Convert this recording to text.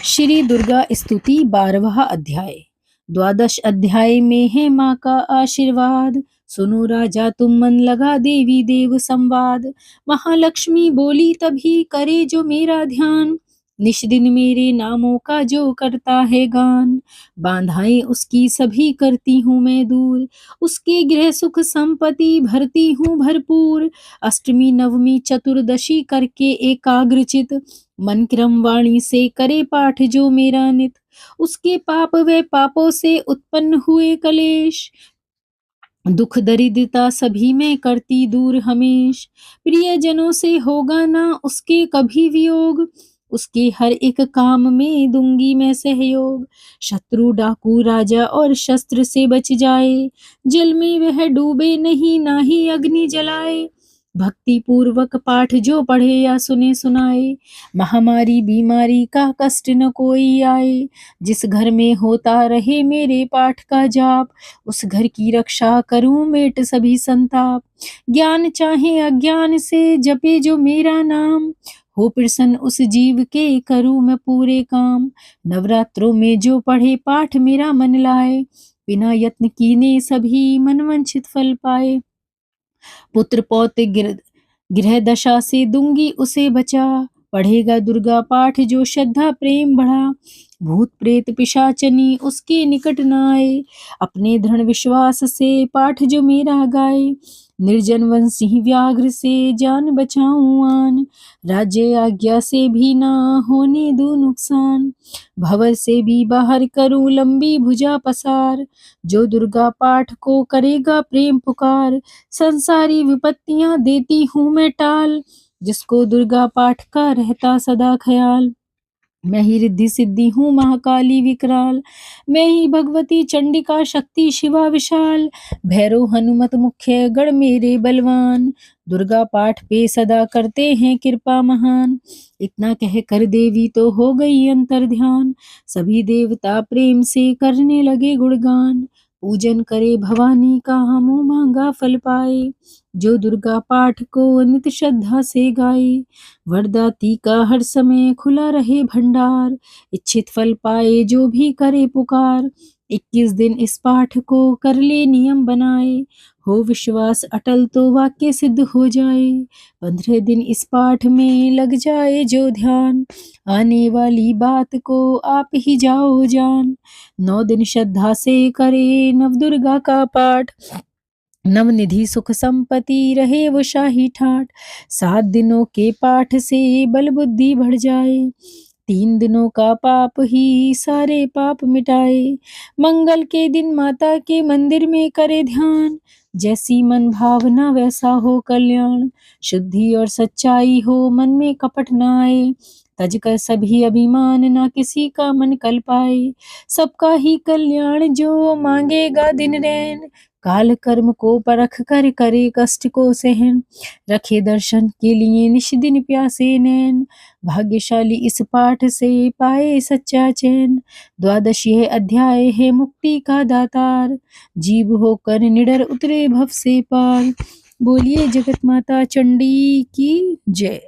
श्री दुर्गा स्तुति 12वां अध्याय। द्वादश अध्याय में है माँ का आशीर्वाद। सुनो राजा तुम मन लगा देवी देव संवाद। महालक्ष्मी बोली तभी करे जो मेरा ध्यान। निश दिन मेरे नामों का जो करता है गान। बाधाएं उसकी सभी करती हूँ मैं दूर। उसके गृह सुख संपत्ति भरती हूँ भरपूर। अष्टमी नवमी चतुर्दशी करके एकाग्रचित मन क्रम वाणी से करे पाठ जो मेरा नित। उसके पाप व पापों से उत्पन्न हुए कलेश। दुख दरिद्रता सभी में करती दूर हमेश। प्रियजनों से होगा ना उसके कभी वियोग। उसके हर एक काम में दूंगी मैं सहयोग। शत्रु डाकू राजा और शस्त्र से बच जाए। जल में वह डूबे नहीं ना ही अग्नि जलाए। भक्ति पूर्वक पाठ जो पढ़े या सुने सुनाए। महामारी बीमारी का कष्ट न कोई आए। जिस घर में होता रहे मेरे पाठ का जाप। उस घर की रक्षा करूं मेट सभी संताप। ज्ञान चाहे अज्ञान से जपे जो मेरा नाम। हो प्रसन्न उस जीव के करूं मैं पूरे काम। नवरात्रों में जो पढ़े पाठ मेरा मन लाए। बिना यत्न कीने सभी मनवांछित फल पाए। पुत्र पौत्र गृह दशा से दूंगी उसे बचा। पढ़ेगा दुर्गा पाठ जो श्रद्धा प्रेम बढ़ा। भूत प्रेत पिशाचनी उसके निकट न आए। अपने दृढ़ विश्वास से पाठ जो मेरा गाए। निर्जन वन सिंह व्याघ्र से जान बचाऊं आन। राज्य आज्ञा से भी ना होने दो नुकसान। भवर से भी बाहर करूं लंबी भुजा पसार। जो दुर्गा पाठ को करेगा प्रेम पुकार। संसारी विपत्तियां देती हूँ मैं टाल। जिसको दुर्गा पाठ का रहता सदा ख्याल। मैं ही रिद्धि सिद्धि हूँ महाकाली विकराल। मैं ही भगवती चंडिका शक्ति शिवा विशाल। भैरव हनुमत मुख्य गण मेरे बलवान। दुर्गा पाठ पे सदा करते हैं कृपा महान। इतना कह कर देवी तो हो गई अंतर ध्यान। सभी देवता प्रेम से करने लगे गुणगान। पूजन करे भवानी का हमो मांगा फल पाए। जो दुर्गा पाठ को नित श्रद्धा से गाए। वरदाती का हर समय खुला रहे भंडार। इच्छित फल पाए जो भी करे पुकार। 21 दिन इस पाठ को कर ले नियम बनाए। हो विश्वास अटल तो वाक्य सिद्ध हो जाए। 15 दिन इस पाठ में लग जाए जो ध्यान। आने वाली बात को आप ही जाओ जान। 9 दिन श्रद्धा से करे नव दुर्गा का पाठ। नवनिधि सुख संपत्ति रहे वो शाही ठाट। 7 दिनों के पाठ से बल बुद्धि बढ़ जाए। 3 दिनों का पाप ही सारे पाप मिटाए। मंगल के दिन माता के मंदिर में करे ध्यान। जैसी मन भावना वैसा हो कल्याण। शुद्धि और सच्चाई हो मन में कपट न आए। तज कर सभी अभिमान ना किसी का मन कल पाए। सबका ही कल्याण जो मांगेगा दिन रैन। काल कर्म को परख कर करे कष्ट को सहन। रखे दर्शन के लिए निश दिन प्यासे नैन। भाग्यशाली इस पाठ से पाए सच्चा चैन। 12 यह अध्याय है मुक्ति का दातार। जीव होकर निडर उतरे भव से पार। बोलिए जगत माता चंडी की जय।